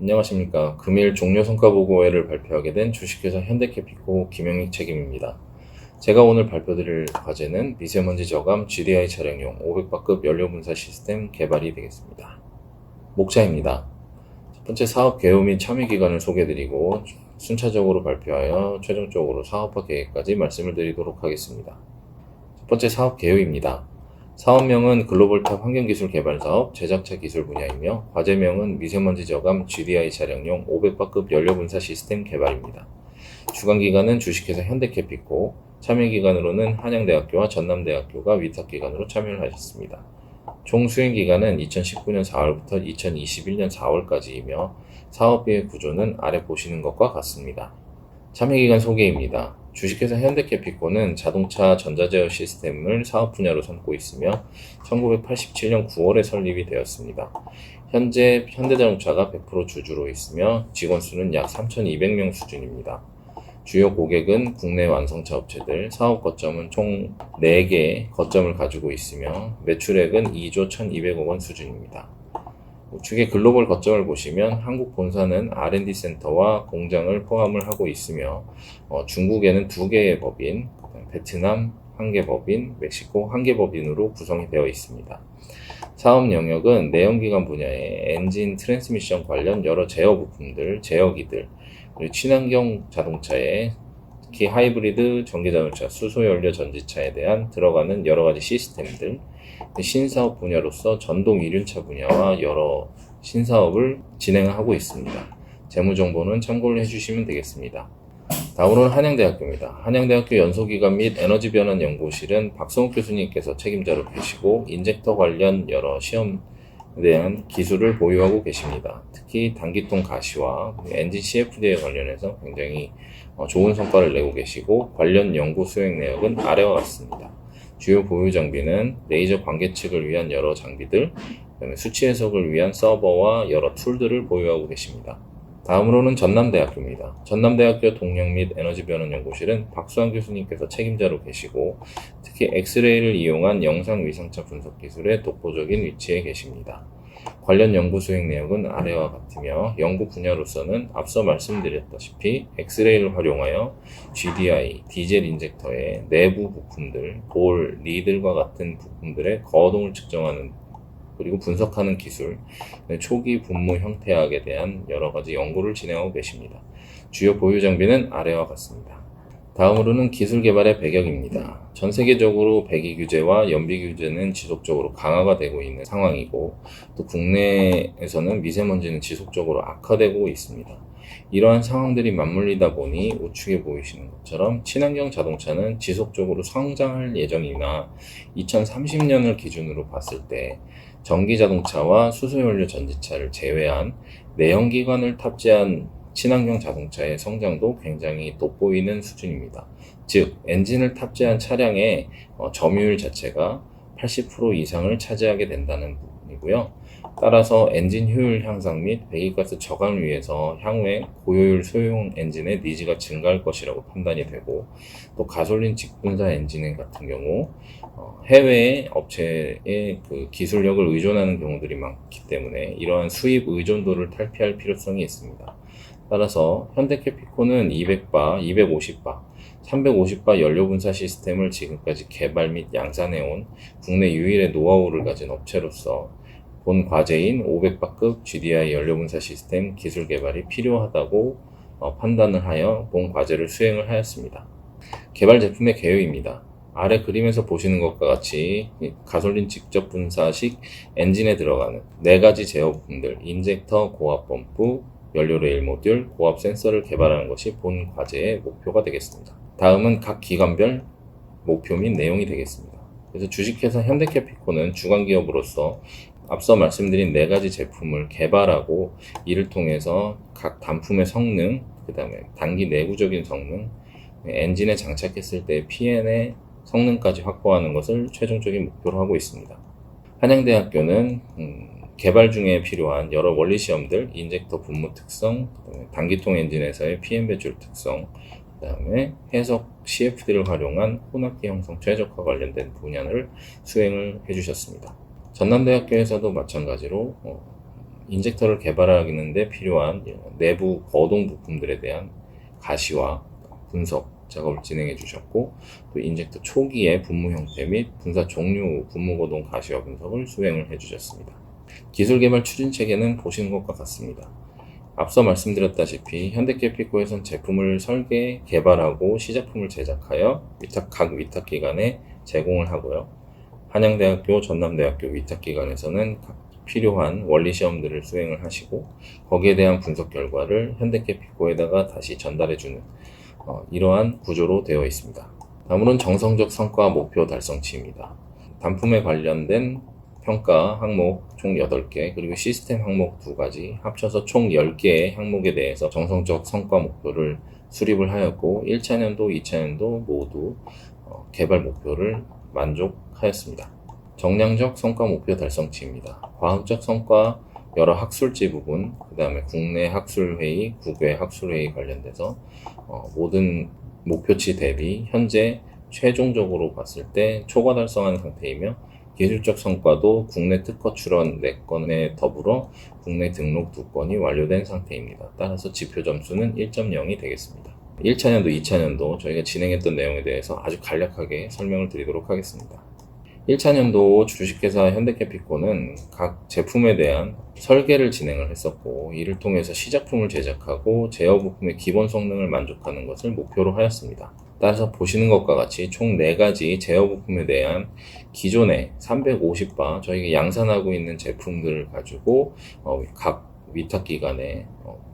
안녕하십니까. 금일 종료성과보고회를 발표하게 된 주식회사 현대캐피코 김영익 책임입니다. 제가 오늘 발표드릴 과제는 미세먼지 저감 GDI 차량용 500바급 연료분사 시스템 개발이 되겠습니다. 목차입니다. 첫 번째 사업 개요 및 참여 기간을 소개해드리고 순차적으로 발표하여 최종적으로 사업화 계획까지 말씀을 드리도록 하겠습니다. 첫 번째 사업 개요입니다. 사업명은 글로벌탑 환경기술 개발사업 제작차 기술 분야이며 과제명은 미세먼지 저감 GDI 차량용 500바급 연료분사 시스템 개발입니다. 주관기관은 주식회사 현대캐피코, 참여기관으로는 한양대학교와 전남대학교가 위탁기관으로 참여를 하셨습니다. 총 수행기간은 2019년 4월부터 2021년 4월까지이며 사업비의 구조는 아래 보시는 것과 같습니다. 참여기관 소개입니다. 주식회사 현대캐피코는 자동차 전자제어 시스템을 사업 분야로 삼고 있으며 1987년 9월에 설립이 되었습니다. 현재 현대자동차가 100% 주주로 있으며 직원 수는 약 3,200명 수준입니다. 주요 고객은 국내 완성차 업체들, 사업 거점은 총 4개 거점을 가지고 있으며 매출액은 2조 1,200억 원 수준입니다. 우측의 글로벌 거점을 보시면 한국 본사는 R&D 센터와 공장을 포함을 하고 있으며 중국에는 2개의 법인, 베트남 1개 법인, 멕시코 1개 법인으로 구성이 되어 있습니다. 사업 영역은 내연기관 분야의 엔진 트랜스미션 관련 여러 제어 부품들, 제어기들, 그리고 친환경 자동차에 특히 하이브리드 전기자동차, 수소연료 전지차에 대한 들어가는 여러가지 시스템들, 신사업 분야로서 전동 이륜차 분야와 여러 신사업을 진행하고 있습니다. 재무정보는 참고를 해주시면 되겠습니다. 다음으로는 한양대학교입니다. 한양대학교 연소기관 및 에너지변환 연구실은 박성욱 교수님께서 책임자로 계시고 인젝터 관련 여러 시험에 대한 기술을 보유하고 계십니다. 특히 단기통 가시와 엔진 CFD에 관련해서 굉장히 좋은 성과를 내고 계시고 관련 연구 수행 내역은 아래와 같습니다. 주요 보유 장비는 레이저 관계측을 위한 여러 장비들, 그다음에 수치 해석을 위한 서버와 여러 툴들을 보유하고 계십니다. 다음으로는 전남대학교입니다. 전남대학교 동력 및 에너지 변환 연구실은 박수환 교수님께서 책임자로 계시고 특히 엑스레이를 이용한 영상 위상차 분석 기술의 독보적인 위치에 계십니다. 관련 연구 수행 내역은 아래와 같으며 연구 분야로서는 앞서 말씀드렸다시피 엑스레이를 활용하여 GDI, 디젤 인젝터의 내부 부품들, 볼, 리들과 같은 부품들의 거동을 측정하는 그리고 분석하는 기술, 초기 분무 형태학에 대한 여러가지 연구를 진행하고 계십니다. 주요 보유 장비는 아래와 같습니다. 다음으로는 기술 개발의 배경입니다. 전 세계적으로 배기 규제와 연비 규제는 지속적으로 강화가 되고 있는 상황이고 또 국내에서는 미세먼지는 지속적으로 악화되고 있습니다. 이러한 상황들이 맞물리다 보니 우측에 보이시는 것처럼 친환경 자동차는 지속적으로 성장할 예정이나 2030년을 기준으로 봤을 때 전기자동차와 수소연료 전지차를 제외한 내연기관을 탑재한 친환경 자동차의 성장도 굉장히 돋보이는 수준입니다. 즉 엔진을 탑재한 차량의 점유율 자체가 80% 이상을 차지하게 된다는 부분이고요. 따라서 엔진 효율 향상 및 배기가스 저감을 위해서 향후에 고효율 소형 엔진의 니즈가 증가할 것이라고 판단이 되고 또 가솔린 직분사 엔진 같은 경우 해외의 업체의 그 기술력을 의존하는 경우들이 많기 때문에 이러한 수입 의존도를 탈피할 필요성이 있습니다. 따라서 현대캐피코는 200바, 250바, 350바 연료분사 시스템을 지금까지 개발 및 양산해온 국내 유일의 노하우를 가진 업체로서 본 과제인 500바급 GDI 연료분사 시스템 기술 개발이 필요하다고 판단을 하여 본 과제를 수행을 하였습니다. 개발 제품의 개요입니다. 아래 그림에서 보시는 것과 같이 가솔린 직접 분사식 엔진에 들어가는 4가지 제어 부품들, 인젝터, 고압 펌프, 연료 레일 모듈, 고압 센서를 개발하는 것이 본 과제의 목표가 되겠습니다. 다음은 각 기관별 목표 및 내용이 되겠습니다. 그래서 주식회사 현대캐피코는 주관기업으로서 앞서 말씀드린 4가지 제품을 개발하고 이를 통해서 각 단품의 성능, 그 다음에 단기 내구적인 성능, 엔진에 장착했을 때 PN의 성능까지 확보하는 것을 최종적인 목표로 하고 있습니다. 한양대학교는 개발 중에 필요한 여러 원리 시험들, 인젝터 분무 특성, 단기통 엔진에서의 PM 배출 특성, 그 다음에 해석 CFD를 활용한 혼합기 형성 최적화 관련된 분야를 수행을 해주셨습니다. 전남대학교에서도 마찬가지로 인젝터를 개발하는데 필요한 내부 거동 부품들에 대한 가시와 분석 작업을 진행해 주셨고, 또 인젝터 초기의 분무 형태 및 분사 종류 분무 거동 가시와 분석을 수행을 해 주셨습니다. 기술 개발 추진 체계는 보시는 것과 같습니다. 앞서 말씀드렸다시피 현대캐피코에선 제품을 설계, 개발하고 시작품을 제작하여 각 위탁기관에 제공을 하고요. 한양대학교, 전남대학교 위탁기관에서는 필요한 원리시험들을 수행을 하시고, 거기에 대한 분석 결과를 현대캐피코에다가 다시 전달해주는 이러한 구조로 되어 있습니다. 다음으로는 정성적 성과 목표 달성치입니다. 단품에 관련된 평가 항목 총 8개, 그리고 시스템 항목 2가지 합쳐서 총 10개의 항목에 대해서 정성적 성과 목표를 수립을 하였고, 1차년도, 2차년도 모두 개발 목표를 만족하였습니다. 정량적 성과 목표 달성치입니다. 과학적 성과, 여러 학술지 부분, 그 다음에 국내 학술회의, 국외 학술회의 관련돼서 모든 목표치 대비 현재 최종적으로 봤을 때 초과 달성한 상태이며, 기술적 성과도 국내 특허 출원 4건에 더불어 국내 등록 2건이 완료된 상태입니다. 따라서 지표 점수는 1.0이 되겠습니다. 1차년도, 2차년도 저희가 진행했던 내용에 대해서 아주 간략하게 설명을 드리도록 하겠습니다. 1차년도 주식회사 현대캐피코는 각 제품에 대한 설계를 진행을 했었고, 이를 통해서 시작품을 제작하고 제어 부품의 기본 성능을 만족하는 것을 목표로 하였습니다. 따라서 보시는 것과 같이 총 4가지 제어 부품에 대한 기존의 350바 저희가 양산하고 있는 제품들을 가지고 각 위탁기관에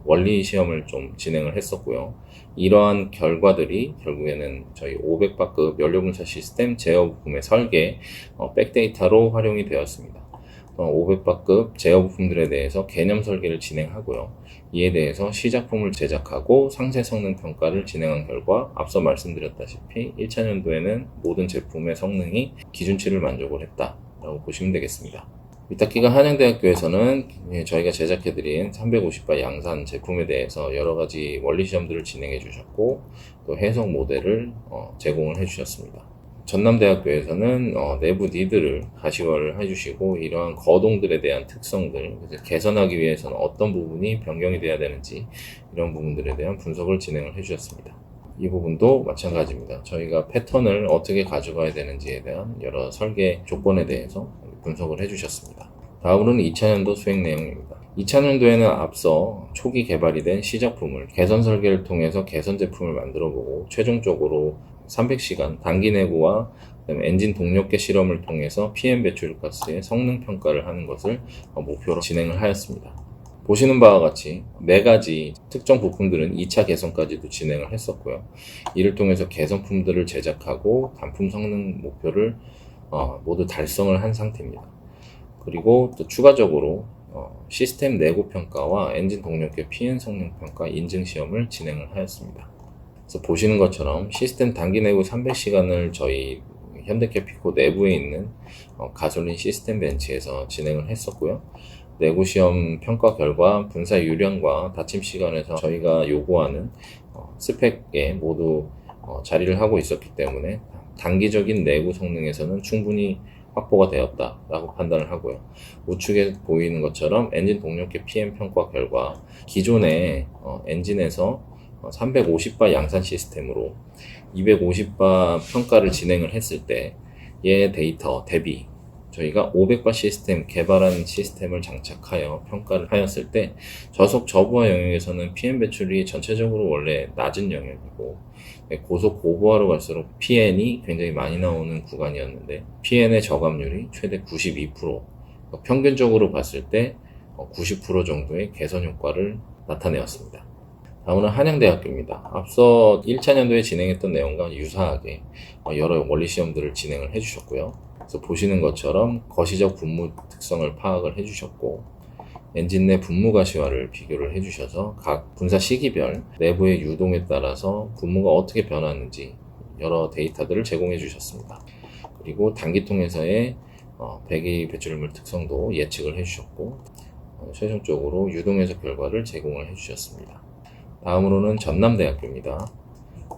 원리 시험을 좀 진행을 했었고요. 이러한 결과들이 결국에는 저희 500바급 연료분사 시스템 제어 부품의 설계 백데이터로 활용이 되었습니다. 500바급 제어 부품들에 대해서 개념 설계를 진행하고요. 이에 대해서 시작품을 제작하고 상세 성능 평가를 진행한 결과 앞서 말씀드렸다시피 1차년도에는 모든 제품의 성능이 기준치를 만족을 했다라고 보시면 되겠습니다. 위탁기관 한양대학교에서는 저희가 제작해드린 350바 양산 제품에 대해서 여러가지 원리시험들을 진행해 주셨고, 또 해석 모델을 제공을 해주셨습니다. 전남대학교에서는 내부 니드를 가시화를 해주시고, 이러한 거동들에 대한 특성들 개선하기 위해서는 어떤 부분이 변경이 돼야 되는지 이런 부분들에 대한 분석을 진행을 해주셨습니다. 이 부분도 마찬가지입니다. 저희가 패턴을 어떻게 가져가야 되는지에 대한 여러 설계 조건에 대해서 분석을 해주셨습니다. 다음으로는 2차년도 수행 내용입니다. 2차년도에는 앞서 초기 개발이 된 시작품을 개선 설계를 통해서 개선 제품을 만들어보고, 최종적으로 300시간 단기 내구와 엔진 동력계 실험을 통해서 PM 배출가스의 성능 평가를 하는 것을 목표로 진행을 하였습니다. 보시는 바와 같이 4가지 특정 부품들은 2차 개선까지도 진행을 했었고요. 이를 통해서 개선품들을 제작하고 단품 성능 목표를 모두 달성을 한 상태입니다. 그리고 또 추가적으로 시스템 내구 평가와 엔진 동력계 PM 성능 평가 인증 시험을 진행을 하였습니다. 그래서 보시는 것처럼 시스템 단기 내구 300시간을 저희 현대캐피코 내부에 있는 가솔린 시스템 벤치에서 진행을 했었고요. 내구 시험 평가 결과 분사 유량과 닫힘 시간에서 저희가 요구하는 스펙에 모두 자리를 하고 있었기 때문에 단기적인 내구 성능에서는 충분히 확보가 되었다라고 판단을 하고요. 우측에 보이는 것처럼 엔진 동력계 PM 평가 결과 기존의 엔진에서 350바 양산 시스템으로 250바 평가를 진행을 했을 때 얘 데이터 대비 저희가 500바 시스템 개발한 시스템을 장착하여 평가를 하였을 때 저속 저부하 영역에서는 PM 배출이 전체적으로 원래 낮은 영역이고, 고속 고부하로 갈수록 PN이 굉장히 많이 나오는 구간이었는데 PN의 저감률이 최대 92%, 평균적으로 봤을 때 90% 정도의 개선 효과를 나타내었습니다. 다음은 한양대학교입니다. 앞서 1차년도에 진행했던 내용과 유사하게 여러 원리시험들을 진행을 해주셨고요. 그래서 보시는 것처럼 거시적 분무 특성을 파악을 해주셨고, 엔진 내 분무 가시화를 비교를 해주셔서 각 분사 시기별 내부의 유동에 따라서 분무가 어떻게 변하는지 여러 데이터들을 제공해 주셨습니다. 그리고 단기통에서의 배기 배출물 특성도 예측을 해주셨고, 최종적으로 유동해석 결과를 제공을 해주셨습니다. 다음으로는 전남대학교입니다.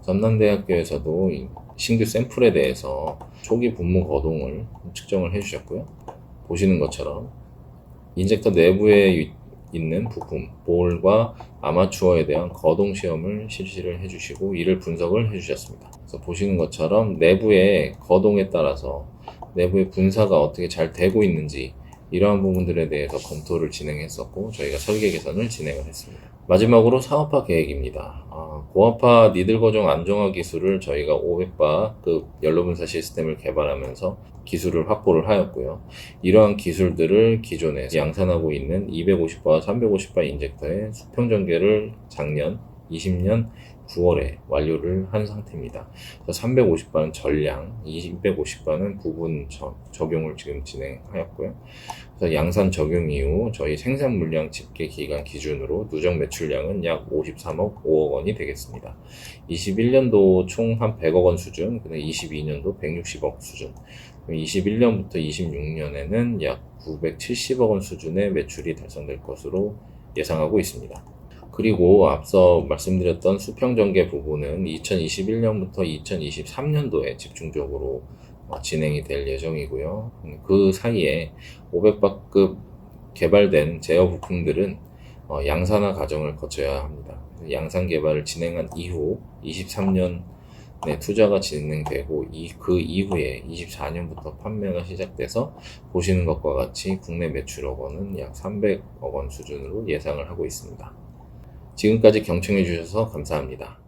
전남대학교에서도 신규 샘플에 대해서 초기 분무 거동을 측정을 해주셨고요. 보시는 것처럼 인젝터 내부의 있는 부품, 볼과 아마추어에 대한 거동 시험을 실시를 해주시고 이를 분석을 해주셨습니다. 그래서 보시는 것처럼 내부의 거동에 따라서 내부의 분사가 어떻게 잘 되고 있는지 이러한 부분들에 대해서 검토를 진행했었고 저희가 설계 개선을 진행을 했습니다. 마지막으로 사업화 계획입니다. 고압화 니들 고정 안정화 기술을 저희가 500바급 연료분사 시스템을 개발하면서 기술을 확보를 하였고요. 이러한 기술들을 기존에 양산하고 있는 250바, 350바 인젝터의 수평 전개를 작년 20년 9월에 완료를 한 상태입니다. 350바는 전량, 250바는 부분 적용을 지금 진행하였고요. 그래서 양산 적용 이후 저희 생산 물량 집계 기간 기준으로 누적 매출량은 약 53억 5억 원이 되겠습니다. 21년도 총 한 100억 원 수준, 그다음 22년도 160억 수준, 21년부터 26년에는 약 970억 원 수준의 매출이 달성될 것으로 예상하고 있습니다. 그리고 앞서 말씀드렸던 수평전개 부분은 2021년부터 2023년도에 집중적으로 진행이 될 예정이고요. 그 사이에 500바급 개발된 제어 부품들은 양산화 과정을 거쳐야 합니다. 양산 개발을 진행한 이후 23년에 투자가 진행되고 그 이후에 24년부터 판매가 시작돼서 보시는 것과 같이 국내 매출억원은 약 300억 원 수준으로 예상을 하고 있습니다. 지금까지 경청해 주셔서 감사합니다.